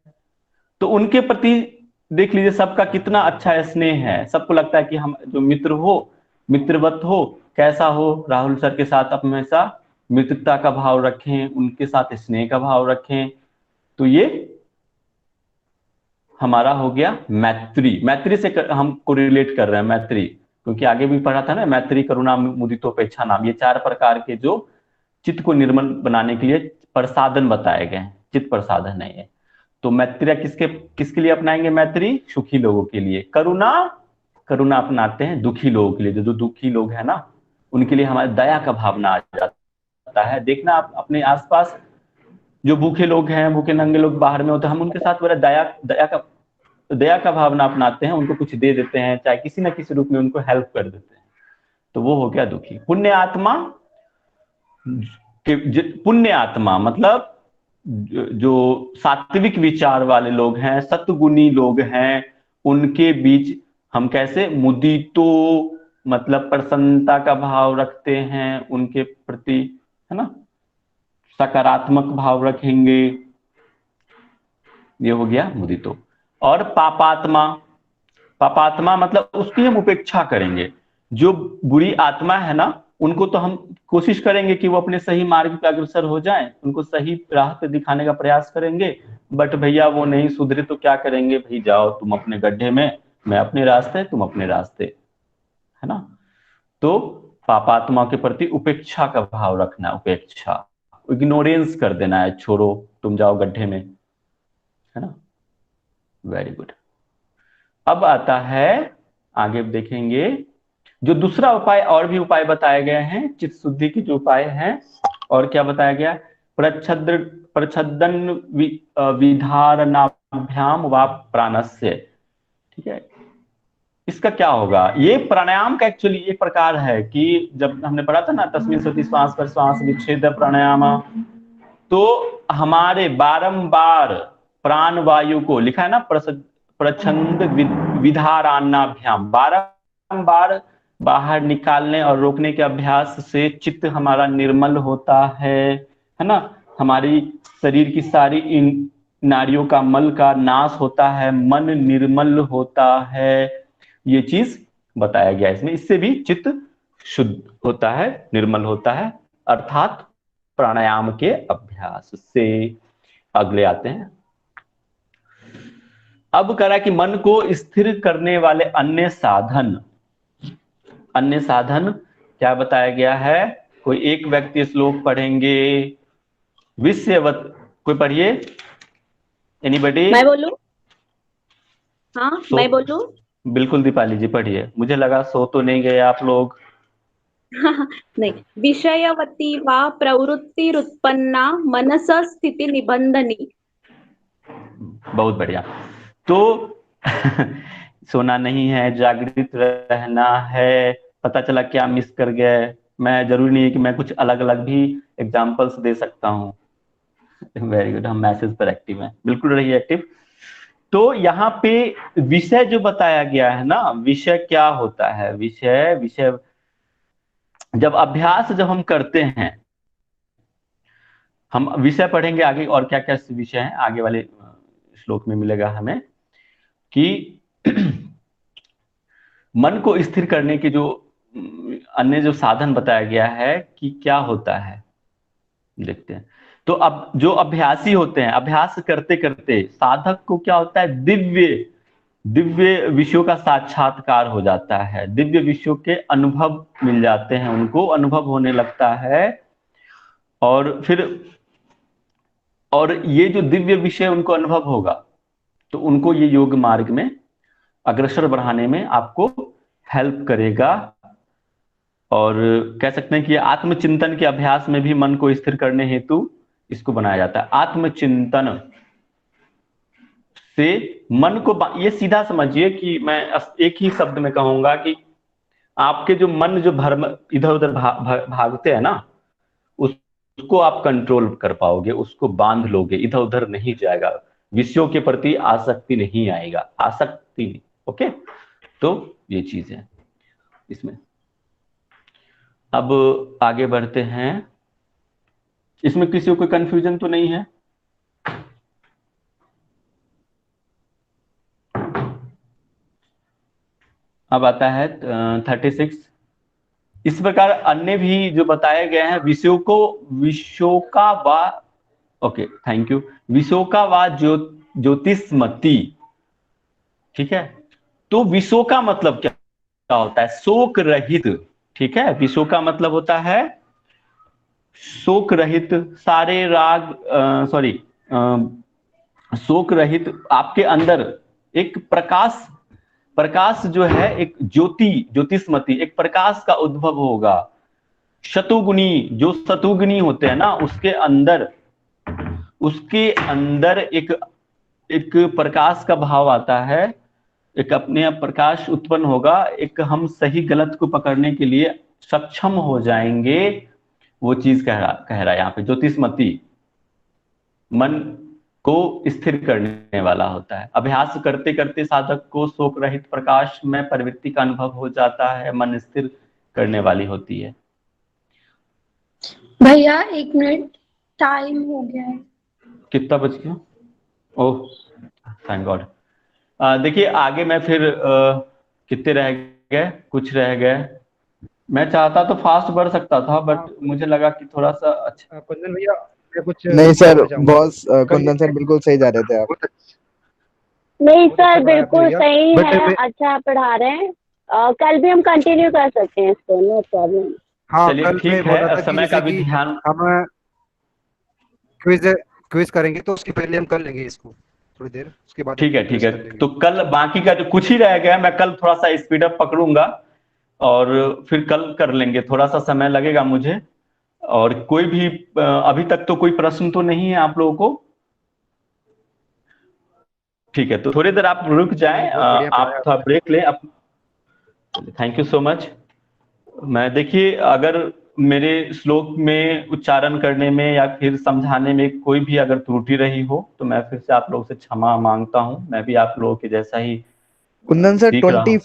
तो उनके प्रति देख लीजिए सबका कितना अच्छा स्नेह है, सबको लगता है कि हम जो मित्र हो, मित्रवत हो, कैसा हो, राहुल सर के साथ हमेशा मित्रता का भाव रखें, उनके साथ स्नेह का भाव रखें। तो ये हमारा हो गया मैत्री से हम को रिलेट कर रहे हैं, मैत्री, क्योंकि आगे भी पढ़ा था ना, मैत्री, करुणा, मुदितोपेक्षा नाम, ये 4 प्रकार के जो चित्त को निर्मल बनाने के लिए प्रसाधन बताए गए हैं, चित्त प्रसाधन है ये। तो मैत्री किसके लिए अपनाएंगे? मैत्री सुखी लोगों के लिए। करुणा अपनाते हैं दुखी लोगों के लिए, जो दुखी लोग हैं ना उनके लिए हमारे दया का भावना आ जाता है। देखना आप अपने आसपास जो भूखे लोग हैं, भूखे नंगे लोग बाहर में होते हैं, हम उनके साथ बड़ा दया का भावना अपनाते हैं, उनको कुछ दे देते हैं, चाहे किसी न किसी रूप में उनको हेल्प कर देते हैं, तो वो हो गया दुखी। पुण्य आत्मा मतलब जो सात्विक विचार वाले लोग हैं, सत्गुणी लोग हैं, उनके बीच हम कैसे मुदितो मतलब प्रसन्नता का भाव रखते हैं, उनके प्रति, है ना, सकारात्मक भाव रखेंगे, ये हो गया मुदितो। और पापात्मा मतलब उसकी हम उपेक्षा करेंगे, जो बुरी आत्मा है ना उनको तो हम कोशिश करेंगे कि वो अपने सही मार्ग पे अग्रसर हो जाएं, उनको सही राह पे दिखाने का प्रयास करेंगे, बट भैया वो नहीं सुधरे तो क्या करेंगे, भाई जाओ तुम अपने गड्ढे में, मैं अपने रास्ते, तुम अपने रास्ते, है ना। तो पापात्मा के प्रति उपेक्षा का भाव रखना, उपेक्षा, इग्नोरेंस कर देना है, छोड़ो तुम जाओ गड्ढे में, है ना। Very good. अब आता है, आगे देखेंगे जो दूसरा उपाय, और भी उपाय बताए गए हैं चित्त शुद्धि के जो उपाय हैं, और क्या बताया गया, प्रच्छदन विधारणाभ्याम व प्राणस्य, ठीक है। इसका क्या होगा, ये प्राणायाम का एक्चुअली एक प्रकार है कि जब हमने पढ़ा था ना तस्मिन् सति श्वास प्रश्वास विच्छेद प्राणायाम, तो हमारे बारंबार प्राण वायु को लिखा है ना, प्रच्छंद विधारान्नाभ्याम, बारंबार बाहर निकालने और रोकने के अभ्यास से चित्त हमारा निर्मल होता है ना। हमारी शरीर की सारी इन नाड़ियों का मल का नाश होता है, मन निर्मल होता है, ये चीज बताया गया इसमें। इससे भी चित्त शुद्ध होता है, निर्मल होता है, अर्थात प्राणायाम के अभ्यास से। अगले आते हैं, अब करा कि मन को स्थिर करने वाले अन्य साधन, अन्य साधन क्या बताया गया है, कोई एक व्यक्ति श्लोक पढ़ेंगे, विषयवत, कोई पढ़िए, एनीबॉडी। मैं बोलूं? हाँ मैं बोलूं? बिल्कुल दीपाली जी पढ़िए, मुझे लगा सो तो नहीं गए आप लोग। नहीं, विषयवती वा प्रवृत्तिरुत्पन्ना मनस स्थिति निबंधनी। बहुत बढ़िया। तो सोना नहीं है, जागृत रहना है। पता चला क्या मिस कर गए, मैं जरूरी नहीं है कि मैं कुछ अलग अलग भी एग्जांपल्स दे सकता हूँ। वेरी गुड, हम मैसेज पर एक्टिव हैं, बिल्कुल रहिए एक्टिव। तो यहाँ पे विषय जो बताया गया है ना, विषय क्या होता है, विषय, विषय जब अभ्यास जब हम करते हैं, हम विषय पढ़ेंगे आगे और क्या क्या विषय हैं आगे वाले श्लोक में मिलेगा हमें, कि मन को स्थिर करने के जो अन्य जो साधन बताया गया है कि क्या होता है, देखते हैं। तो अब जो अभ्यासी होते हैं, अभ्यास करते करते साधक को क्या होता है, दिव्य दिव्य विषयों का साक्षात्कार हो जाता है, दिव्य विषयों के अनुभव मिल जाते हैं, उनको अनुभव होने लगता है। और फिर और ये जो दिव्य विषय उनको अनुभव होगा, तो उनको ये योग मार्ग में अग्रसर बढ़ाने में आपको हेल्प करेगा। और कह सकते हैं कि आत्मचिंतन के अभ्यास में भी मन को स्थिर करने हेतु इसको बनाया जाता है। आत्मचिंतन से मन को, ये सीधा समझिए कि मैं एक ही शब्द में कहूंगा कि आपके जो मन जो भ्रम इधर उधर भागते हैं ना, उसको आप कंट्रोल कर पाओगे, उसको बांध लोगे, इधर उधर नहीं जाएगा, विषयों के प्रति आसक्ति नहीं आएगा, आसक्ति नहीं। ओके, तो ये चीज है इसमें। अब आगे बढ़ते हैं, इसमें किसी को कोई कंफ्यूजन तो नहीं है? अब आता है 36। इस प्रकार अन्य भी जो बताए गए हैं विषयों को, विषयों का वा, ओके थैंक यू, विषयों का वा ज्योतिषमती, ठीक है। तो विषयों का मतलब क्या होता है, शोक रहित, ठीक है। विषयों का मतलब होता है शोक रहित, सारे राग शोक रहित, आपके अंदर एक प्रकाश, प्रकाश जो है एक ज्योति, ज्योतिषमती, एक प्रकाश का उद्भव होगा। शतुगुणी, जो शतुगुणी होते हैं ना, उसके अंदर एक प्रकाश का भाव आता है, एक अपने आप प्रकाश उत्पन्न होगा, एक हम सही गलत को पकड़ने के लिए सक्षम हो जाएंगे। वो चीज कह रहा है यहाँ पे, ज्योतिषमती मन को स्थिर करने वाला होता है। अभ्यास करते करते साधक को शोक रहित प्रकाश में प्रवृत्ति का अनुभव हो जाता है, मन स्थिर करने वाली होती है। भैया 1 मिनट, टाइम हो गया है। कितना बज गया? Oh thank God. देखिए आगे मैं फिर कितने रह गए, कुछ रह गए, मैं चाहता तो फास्ट बढ़ सकता था, बट मुझे लगा कि थोड़ा सा अच्छा। कुंदन भैया मैं कुछ नहीं सर, बताना चाहूंगा। बॉस कल कुंदन सर बिल्कुल सही जा रहे थे आप। बहुत नहीं बहुत अच्छा सर, पढ़ाया आपने बिल्कुल भैया, सही बट है, मैं अच्छा पढ़ा रहे हैं। कल भी हम कंटिन्यू कर सकते हैं इसको, नो प्रॉब्लम। हाँ चलिए कल मैं ठीक बोल है, रहा अब था कि समय का जैसे भी कि ध्यान। हम क्विज क्विज करेंगे तो उसके पहले हम कर लेंगे इसको थोड़ी देर, उसके बाद हम ठीक है, ठीक क्विज है। कर लेंगे। तो कल बाकी का जो कुछ ही रह गया, मैं कल थोड़ा सा स्पीड अप पकड़ूंगा और फिर कल कर लेंगे। थोड़ा सा समय लगेगा मुझे। और कोई भी अभी तक तो कोई प्रश्न तो नहीं है आप लोगों को? ठीक है, तो थोड़ी देर आप रुक जाएं, नहीं बहुत बढ़िया पढ़ाया आप थोड़ा आपने। ब्रेक लें। Thank you so much. मैं देखिए, अगर मेरे श्लोक में उच्चारण करने में या फिर समझाने में कोई भी अगर त्रुटि रही हो तो मैं फिर से आप लोगों से क्षमा मांगता हूं। मैं भी आप लोगों के जैसा ही कुंदन सर सीख रहा हूं।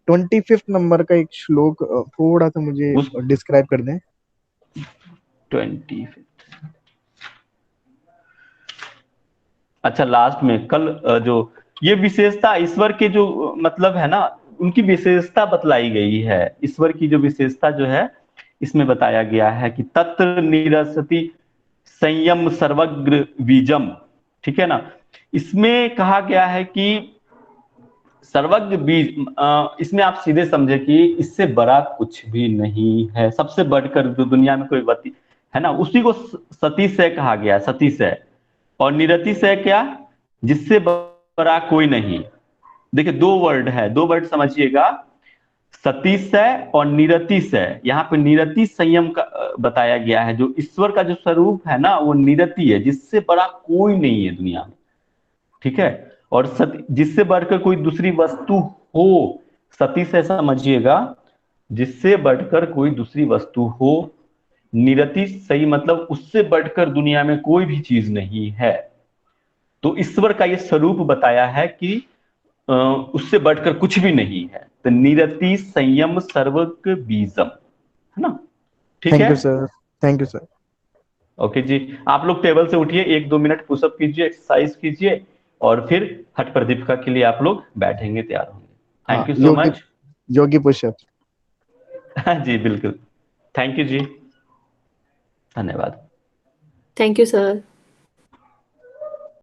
25th नंबर का एक श्लोक थोड़ा सा मुझे उस डिस्क्राइब कर दें। 20। अच्छा, लास्ट में कल जो ये विशेषता ईश्वर के जो मतलब है ना, उनकी विशेषता बतलाई गई है। ईश्वर की जो विशेषता जो है इसमें बताया गया है कि तत्र निरसति संयम सर्वग्र बीजम। ठीक है ना? इसमें कहा गया है कि सर्वज्ञ बीज, इसमें आप सीधे समझे कि इससे बड़ा कुछ भी नहीं है। सबसे बढ़कर जो दुनिया में कोई वती है ना, उसी को सतीशय कहा गया, सतीशय। और निरतिशय क्या? जिससे बड़ा कोई नहीं। देखिए, दो वर्ड है, दो वर्ड समझिएगा, सतीशय और निरतिशय। यहाँ पे निरति संयम का बताया गया है। जो ईश्वर का जो स्वरूप है ना, वो निरति है, जिससे बड़ा कोई नहीं है दुनिया में। ठीक है? और जिससे बढ़कर कोई दूसरी वस्तु हो, सती से समझिएगा, जिससे बढ़कर कोई दूसरी वस्तु हो। निरति सही मतलब उससे बढ़कर दुनिया में कोई भी चीज नहीं है। तो ईश्वर का ये स्वरूप बताया है कि उससे बढ़कर कुछ भी नहीं है। तो निरति संयम सर्वज्ञ बीजम, है ना? ठीक थैंक है। You sir, thank you sir. Okay जी, आप लोग टेबल से उठिए, 1-2 मिनट पुशअप कीजिए, एक्सरसाइज कीजिए, और फिर हठ प्रदीपिका के लिए आप लोग बैठेंगे, तैयार होंगे। हाँ, thank you so Yogi much. Yogi pushup. जी बिल्कुल। थैंक यू जी, धन्यवाद। Thank you sir.